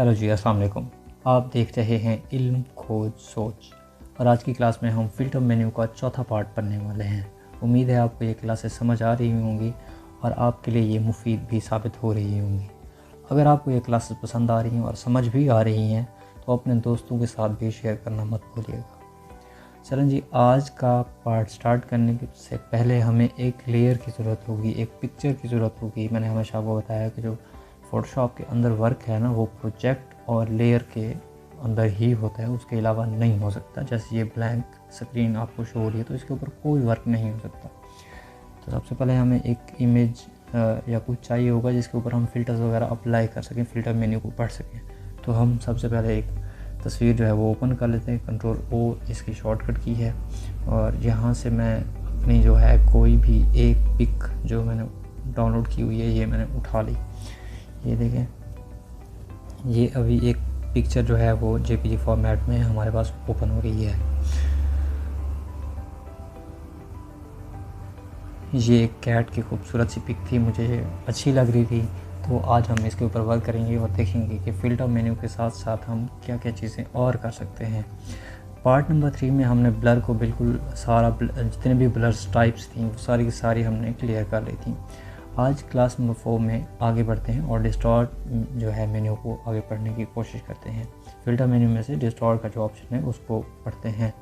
Hello जी, अस्सलाम वालेकुम। आप देख रहे हैं इल्म खोज सोच और आज की क्लास में हम फ़िल्टर मेन्यू का चौथा पार्ट पढ़ने वाले हैं। उम्मीद है आपको ये क्लासेस समझ आ रही होंगी और आपके लिए ये मुफीद भी साबित हो रही होंगी। अगर आपको ये क्लासेस पसंद आ रही हैं और समझ भी आ रही हैं तो अपने दोस्तों के साथ भी शेयर करना मत भूलिएगा। चलें जी, आज का पार्ट स्टार्ट करने से पहले हमें एक लेयर की ज़रूरत होगी, एक पिक्चर की ज़रूरत होगी। मैंने हमेशा आपको बताया कि जो फ़ोटोशॉप के अंदर वर्क है ना, वो प्रोजेक्ट और लेयर के अंदर ही होता है, उसके अलावा नहीं हो सकता। जैसे ये ब्लैंक स्क्रीन आपको शो हो रही है तो इसके ऊपर कोई वर्क नहीं हो सकता। तो सबसे पहले हमें एक इमेज या कुछ चाहिए होगा जिसके ऊपर हम फ़िल्टर्स वगैरह अप्लाई कर सकें, फ़िल्टर मेन्यू को पढ़ सकें। तो हम सबसे पहले एक तस्वीर जो है वो ओपन कर लेते हैं। कंट्रोल ओ इसकी शॉर्टकट की है और यहाँ से मैं अपनी जो है कोई भी एक पिक जो मैंने डाउनलोड की हुई है ये मैंने उठा ली। ये देखें, ये अभी एक पिक्चर जो है वो जेपीजी फॉर्मेट में हमारे पास ओपन हो रही है। ये एक कैट की खूबसूरत सी पिक थी, मुझे अच्छी लग रही थी, तो आज हम इसके ऊपर वर्क करेंगे और देखेंगे कि फ़िल्टर मेन्यू के साथ साथ हम क्या क्या चीज़ें और कर सकते हैं। पार्ट नंबर 3 में हमने ब्लर को बिल्कुल सारा जितने भी ब्लर्स टाइप्स थी वो सारी की सारी हमने क्लियर कर ली थी। आज क्लास नंबर 4 में आगे बढ़ते हैं और डिस्टॉर्ट जो है मेन्यू को आगे पढ़ने की कोशिश करते हैं। फ़िल्टर मेन्यू में से डिस्टॉर्ट का जो ऑप्शन है उसको पढ़ते हैं।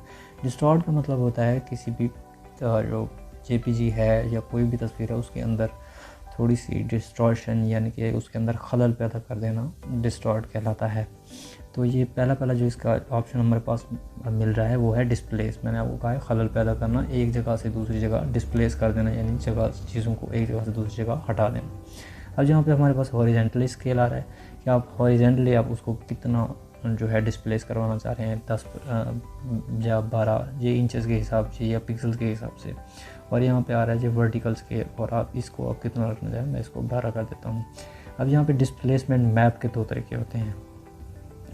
डिस्टॉर्ट का मतलब होता है किसी भी जो जेपीजी है या कोई भी तस्वीर है उसके अंदर थोड़ी सी डिस्टॉर्शन यानी कि उसके अंदर खलल पैदा कर देना डिस्टॉर्ट कहलाता है। तो ये पहला जो इसका ऑप्शन हमारे पास मिल रहा है वो है डिस्प्लेस। मैंने आपको कहा है खलल पैदा करना, एक जगह से दूसरी जगह डिस्प्लेस कर देना, यानी चीज़ों को एक जगह से दूसरी जगह हटा देना। अब यहाँ पे हमारे पास हॉरिजेंटली स्केल आ रहा है कि आप हॉरिजेंटली आप उसको कितना जो है डिस्प्लेस करवाना चाह रहे हैं, 10 या 12 ये इंचेस के हिसाब से या पिक्सल्स के हिसाब से। और यहाँ पे आ रहा है जो वर्टिकल स्केल, और आप इसको आप कितना रखना चाहें, मैं इसको 12 कर देता हूँ। अब यहाँ पे डिस्प्लेसमेंट मैप के 2 तरीके होते हैं,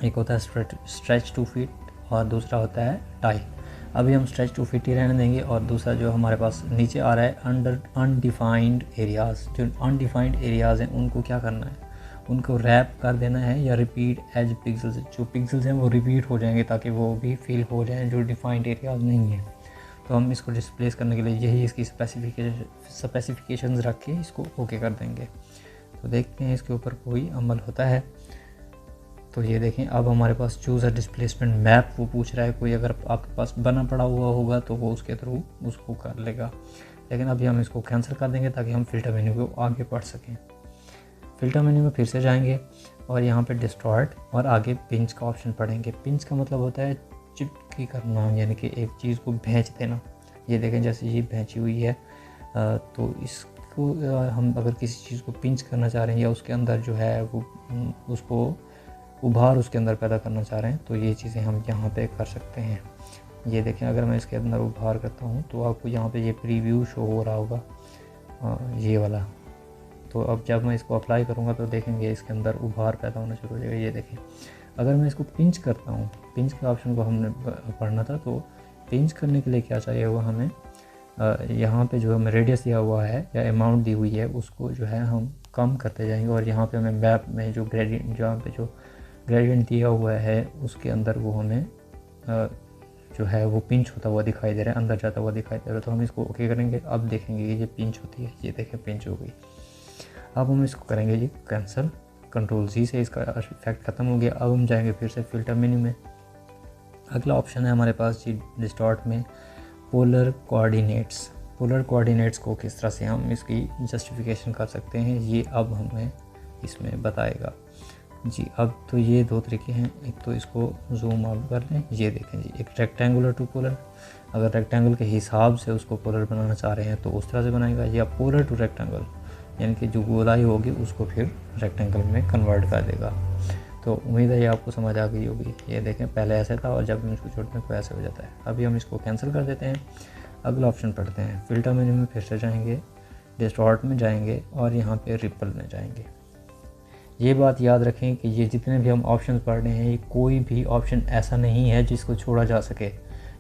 एक होता है स्ट्रेच टू फिट और दूसरा होता है टाई। अभी हम स्ट्रेच टू फिट ही रहने देंगे और दूसरा जो हमारे पास नीचे आ रहा है अंडर अनडिफाइंड एरियाज़। जो अनडिफाइंड एरियाज़ हैं उनको क्या करना है, उनको रैप कर देना है या रिपीट एज पिक्सल्स। जो पिक्सल्स हैं वो रिपीट हो जाएंगे ताकि वो भी फिल हो जाएं जो डिफाइंड एरियाज़ नहीं है। तो हम इसको डिस्प्लेस करने के लिए यही इसकी स्पेसिफिकेशंस रख के इसको ओके कर देंगे। तो देखते हैं इसके ऊपर कोई अमल होता है। तो ये देखें, अब हमारे पास चूज़ अ डिस्प्लेसमेंट मैप वो पूछ रहा है। कोई अगर आपके पास बना पड़ा हुआ होगा तो वो उसके थ्रू उसको कर लेगा, लेकिन अभी हम इसको कैंसिल कर देंगे ताकि हम फ़िल्टर मेन्यू को आगे पढ़ सकें। फ़िल्टर मेन्यू में फिर से जाएंगे और यहाँ पे डिस्टॉर्ट और आगे पिंच का ऑप्शन पढ़ेंगे। पिंच का मतलब होता है चिपकी करना, यानी कि एक चीज़ को भैंच देना। ये देखें, जैसे ये भैंची हुई है तो इसको हम अगर किसी चीज़ को पिंच करना चाह रहे हैं या उसके अंदर जो है वो उसको उभार उसके अंदर पैदा करना चाह रहे हैं तो ये चीज़ें हम यहाँ पे कर सकते हैं। ये देखें, अगर मैं इसके अंदर उभार करता हूँ तो आपको यहाँ पे ये प्रीव्यू शो हो रहा होगा, ये वाला। तो अब जब मैं इसको अप्लाई करूँगा तो देखेंगे इसके अंदर उभार पैदा होना शुरू हो जाएगा। ये देखें, अगर मैं इसको पिंच करता हूँ, पिंच के ऑप्शन को हमने पढ़ना था, तो पिंच करने के लिए क्या चाहिए होगा हमें, यहाँ पे जो हमें रेडियस दिया हुआ है या अमाउंट दी हुई है उसको जो है हम कम करते जाएंगे और यहाँ पे हमें मैप में जो ग्रेडियंट, जहाँ पे जो ग्रेडियंट दिया हुआ है उसके अंदर वो हमें जो है वो पिंच होता हुआ दिखाई दे रहा है, अंदर जाता हुआ दिखाई दे रहा है। तो हम इसको ओके करेंगे। अब देखेंगे ये पिंच होती है, ये देखें पिंच हो गई। अब हम इसको करेंगे जी कैंसिल, कंट्रोल जी से इसका इफेक्ट ख़त्म हो गया। अब हम जाएंगे फिर से फ़िल्टर मेन्यू में। अगला ऑप्शन है हमारे पास जी डिस्टॉर्ट में पोलर कोऑर्डिनेट्स। पोलर कोऑर्डिनेट्स को किस तरह से हम इसकी जस्टिफिकेशन कर सकते हैं ये अब हमें इसमें बताएगा जी। अब तो ये 2 तरीके हैं, एक तो इसको जूम आउट कर लें, ये देखें जी, एक रेक्टेंगुलर टू पोलर। अगर रेक्टेंगल के हिसाब से उसको पोलर बनाना चाह रहे हैं तो उस तरह से बनाएगा, या पोलर टू रेक्टेंगल यानी कि जो गोलाई होगी उसको फिर रेक्टेंगल में कन्वर्ट कर देगा। तो उम्मीद है ये आपको समझ आ गई होगी। ये देखें, पहले ऐसे था और जब हम इसको छोड़ते हैं तो ऐसे हो जाता है। अभी हम इसको कैंसिल कर देते हैं। अगला ऑप्शन पढ़ते हैं, फ़िल्टर मेन्यू में फिर से जाएंगे, डिस्टॉर्ट में जाएंगे और यहाँ पे रिपल में जाएंगे। ये बात याद रखें कि ये जितने भी हम ऑप्शन पढ़ रहे हैं ये कोई भी ऑप्शन ऐसा नहीं है जिसको छोड़ा जा सके।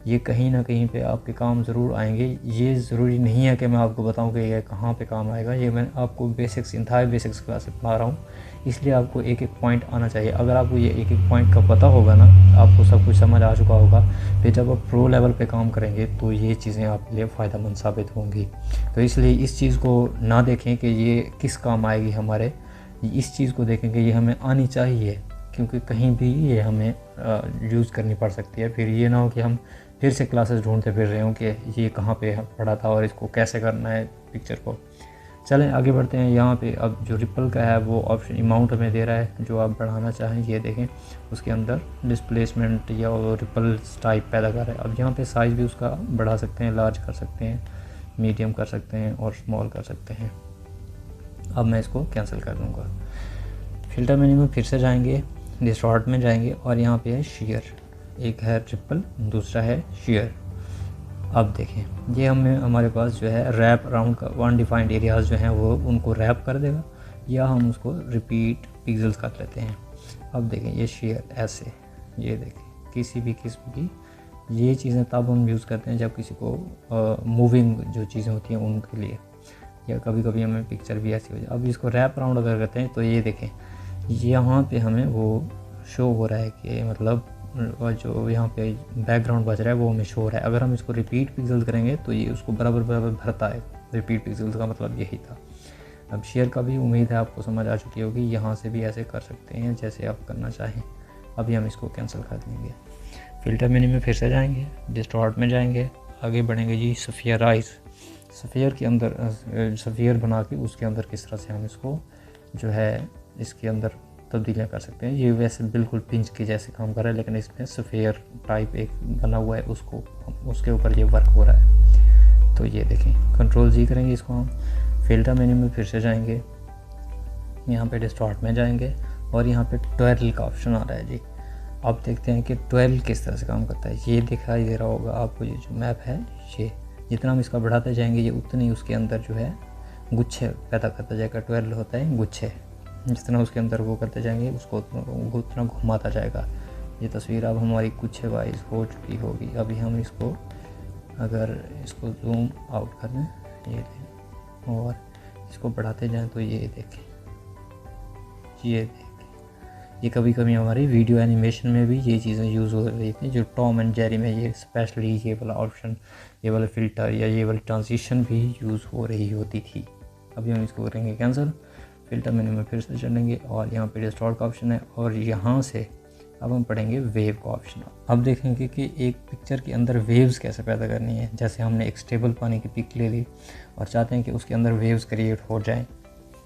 ये कहीं ना कहीं पे आपके काम ज़रूर आएंगे। ये ज़रूरी नहीं है कि मैं आपको बताऊं कि ये कहाँ पे काम आएगा, ये मैं आपको बेसिक्स इंतहाई बेसिक्स क्लास से पढ़ा रहा हूँ, इसलिए आपको एक एक पॉइंट आना चाहिए। अगर आपको ये एक एक पॉइंट का पता होगा ना, आपको सब कुछ समझ आ चुका होगा, फिर जब आप प्रो लेवल पे काम करेंगे तो ये चीज़ें आपके लिए फ़ायदेमंद साबित होंगी। तो इसलिए इस चीज़ को ना देखें कि ये किस काम आएगी हमारे, इस चीज़ को देखें कि ये हमें आनी चाहिए, क्योंकि कहीं भी ये हमें यूज़ करनी पड़ सकती है। फिर ये ना हो कि हम फिर से क्लासेस ढूंढते फिर रहे हों कि ये कहाँ पे पढ़ा था और इसको कैसे करना है पिक्चर को। चलें आगे बढ़ते हैं। यहाँ पे अब जो रिपल का है वो ऑप्शन अमाउंट हमें दे रहा है, जो आप बढ़ाना चाहें ये देखें, उसके अंदर डिस्प्लेसमेंट या रिपल टाइप पैदा कर रहा है। अब यहाँ पे साइज़ भी उसका बढ़ा सकते हैं, लार्ज कर सकते हैं, मीडियम कर सकते हैं और स्मॉल कर सकते हैं। अब मैं इसको कैंसिल कर दूँगा। फ़िल्टर मेन्यू में फिर से जाएंगे, डिस्टॉर्ट में जाएंगे और यहाँ पे है शेयर, एक है ट्रिपल, दूसरा है शेयर। अब देखें ये हमारे पास जो है रैप अराउंड का अनडिफाइंड एरियाज़ जो हैं वो उनको रैप कर देगा, या हम उसको रिपीट पिक्सेल्स कर लेते हैं। अब देखें ये शेयर ऐसे, ये देखें किसी भी किस्म की ये चीज़ें तब हम यूज़ करते हैं जब किसी को मूविंग जो चीज़ें होती हैं उनके लिए, या कभी कभी हमें पिक्चर भी ऐसी हो जाए। अब इसको रैप अराउंड अगर करते हैं तो ये देखें यहाँ पे हमें वो शो हो रहा है कि मतलब जो यहाँ पे बैकग्राउंड बज रहा है वो हमें शो हो रहा है। अगर हम इसको रिपीट पिक्सेल्स करेंगे तो ये उसको बराबर बराबर भरता है। रिपीट पिक्सेल्स का मतलब यही था। अब शेयर का भी उम्मीद है आपको समझ आ चुकी होगी, यहाँ से भी ऐसे कर सकते हैं जैसे आप करना चाहें। अभी हम इसको कैंसिल कर देंगे। फ़िल्टर मेन्यू में फिर से जाएंगे, डिस्टॉर्ट में जाएंगे, आगे बढ़ेंगे जी सफ़ियराइज। सफ़ियर के अंदर सफ़ियर बना के उसके अंदर किस तरह से हम इसको जो है इसके अंदर तब्दीलियाँ कर सकते हैं। ये वैसे बिल्कुल पिंच के जैसे काम कर रहा है, लेकिन इसमें सफ़ियर टाइप एक बना हुआ है, उसको उसके ऊपर ये वर्क हो रहा है। तो ये देखें कंट्रोल जी करेंगे इसको हम। फ़िल्टर मेन्यू में फिर से जाएंगे, यहाँ पे डिस्टॉर्ट में जाएंगे और यहाँ पे ट्वेरल का ऑप्शन आ रहा है जी। अब देखते हैं कि ट्वेरल किस तरह से काम करता है। ये दिखाई दे रहा होगा आपको, ये जो मैप है ये जितना हम इसका बढ़ाते जाएंगे ये उतनी उसके अंदर जो है गुच्छे पैदा करता जाएगा। ट्वेरल होता है गुच्छे, जितना उसके अंदर वो करते जाएंगे उसको उतना घुमाता जाएगा। ये तस्वीर अब हमारी गुच्छे वाइज हो चुकी होगी। अभी हम इसको अगर इसको जूम आउट कर लें, ये देखें, और इसको बढ़ाते जाएं तो ये देखें, ये देखें, ये कभी कभी हमारी वीडियो एनिमेशन में भी ये चीज़ें यूज़ हो रही थी। जो टॉम एंड जेरी में ये स्पेशली ये वाला ऑप्शन, ये वाला फ़िल्टर या ये वाली ट्रांजिशन भी यूज़ हो रही होती थी। अभी हम इसको करेंगे कैंसिल। फ़िल्टर मेन्यू में फिर से चलेंगे और यहाँ पे डिस्टॉर्ट का ऑप्शन है और यहाँ से अब हम पढ़ेंगे वेव का ऑप्शन। अब देखेंगे कि एक पिक्चर के अंदर वेव्स कैसे पैदा करनी है। जैसे हमने एक स्टेबल पानी की पिक ले ली और चाहते हैं कि उसके अंदर वेव्स क्रिएट हो जाएं,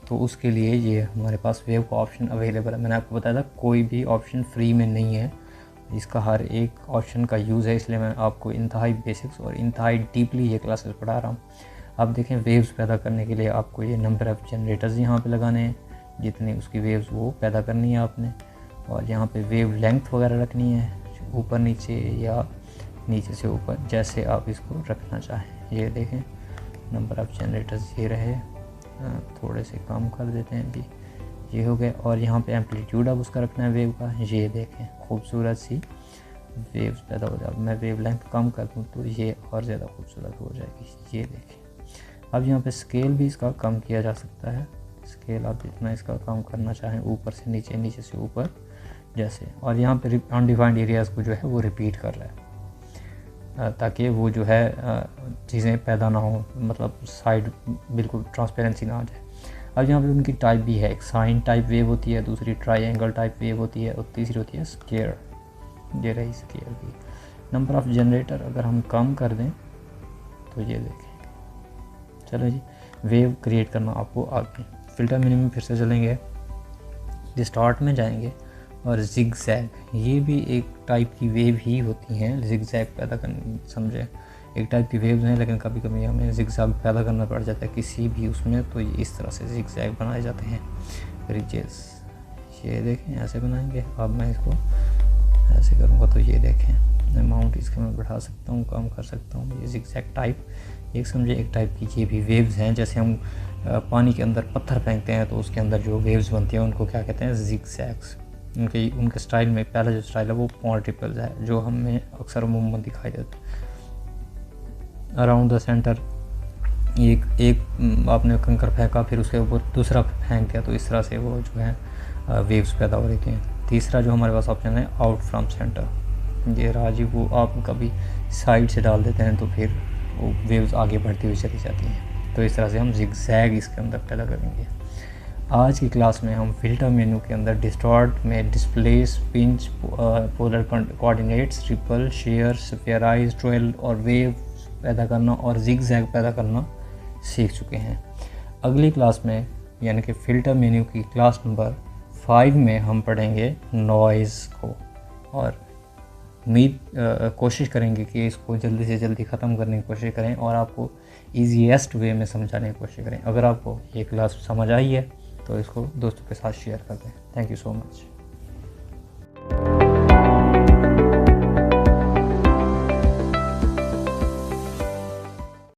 तो उसके लिए ये हमारे पास वेव का ऑप्शन अवेलेबल है। मैंने आपको बताया था कोई भी ऑप्शन फ्री में नहीं है, इसका हर एक ऑप्शन का यूज़ है, इसलिए मैं आपको इंतहाई बेसिक्स और इंतहाई डीपली ये क्लासेस पढ़ा रहा हूँ। अब देखें वेव्स पैदा करने के लिए आपको ये नंबर ऑफ़ जनरेटर्स यहाँ पे लगाने हैं, जितनी उसकी वेव्स वो पैदा करनी है आपने, और यहाँ पे वेव लेंथ वगैरह रखनी है, ऊपर नीचे या नीचे से ऊपर, जैसे आप इसको रखना चाहें। ये देखें नंबर ऑफ़ जनरेटर्स ये रहे, थोड़े से कम कर देते हैं अभी, ये हो गए। और यहाँ पे एम्पलीट्यूड अब उसका रखना है वेव का। ये देखें खूबसूरत सी वेव्स पैदा हो जाए। अब मैं वेव लेंथ कम कर दूँ तो ये और ज़्यादा खूबसूरत हो जाएगी। ये देखें। अब यहाँ पे स्केल भी इसका कम किया जा सकता है। स्केल आप जितना इसका कम करना चाहें, ऊपर से नीचे, नीचे से ऊपर जैसे। और यहाँ पे अनडिफाइंड एरियाज़ को जो है वो रिपीट कर रहा है, ताकि वो जो है चीज़ें पैदा ना हो, मतलब साइड बिल्कुल ट्रांसपेरेंसी ना आ जाए। अब यहाँ पे उनकी टाइप भी है, एक साइन टाइप वेव होती है, दूसरी ट्राइंगल टाइप वेव होती है और तीसरी होती है स्केयर। ये रही स्केयर भी। नंबर ऑफ़ जनरेटर अगर हम कम कर दें तो ये देखें, चलो जी वेव क्रिएट करना आपको आगे। फ़िल्टर मेन्यू में फिर से चलेंगे, डिस्टॉर्ट में जाएंगे और जिगजैग, ये भी एक टाइप की वेव ही होती हैं। जिगजैग पैदा करनी, समझे, एक टाइप की वेव्स हैं, लेकिन कभी कभी हमें जिगजैग पैदा करना पड़ जाता है किसी भी उसमें, तो ये इस तरह से जिगजैग बनाए जाते हैं रिजेस। ये देखें ऐसे बनाएंगे। अब मैं इसको ऐसे करूँगा तो ये देखें अमाउंट इसका मैं बढ़ा सकता हूँ, कम कर सकता हूँ। ये जिगजैग टाइप एक समझे एक टाइप की ये भी वेव्स हैं। जैसे हम पानी के अंदर पत्थर फेंकते हैं तो उसके अंदर जो वेव्स बनती हैं उनको क्या कहते हैं, जिगजैग्स। उनके उनके स्टाइल में पहला जो स्टाइल है वो पॉइंट ट्रिपल्स है, जो हमें अक्सर अमूमन दिखाई देता है। अराउंड द सेंटर एक आपने कंकर फेंका, फिर उसके ऊपर दूसरा फेंक दिया, तो इस तरह से वो जो है वेव्स पैदा हो रही थी। तीसरा जो हमारे पास ऑप्शन है आउट फ्रॉम सेंटर, ये रहा जी, वो आप कभी साइड से डाल देते हैं तो फिर वो वेव्स आगे बढ़ती हुई चली जाती हैं। तो इस तरह से हम जिगजैग इसके अंदर पैदा करेंगे। आज की क्लास में हम फ़िल्टर मेन्यू के अंदर डिस्टॉर्ट में displace, pinch, polar coordinates, ripple, shear, spherize, twirl और वेव पैदा करना और जिगजैग पैदा करना सीख चुके हैं। अगली क्लास में यानी कि फ़िल्टर मेन्यू की क्लास नंबर 5 में हम पढ़ेंगे नॉइज़ को, और कोशिश करेंगे कि इसको जल्दी से जल्दी ख़त्म करने की कोशिश करें और आपको ईजीएस्ट वे में समझाने की कोशिश करें। अगर आपको ये क्लास समझ आई है तो इसको दोस्तों के साथ शेयर कर दें। Thank you so much.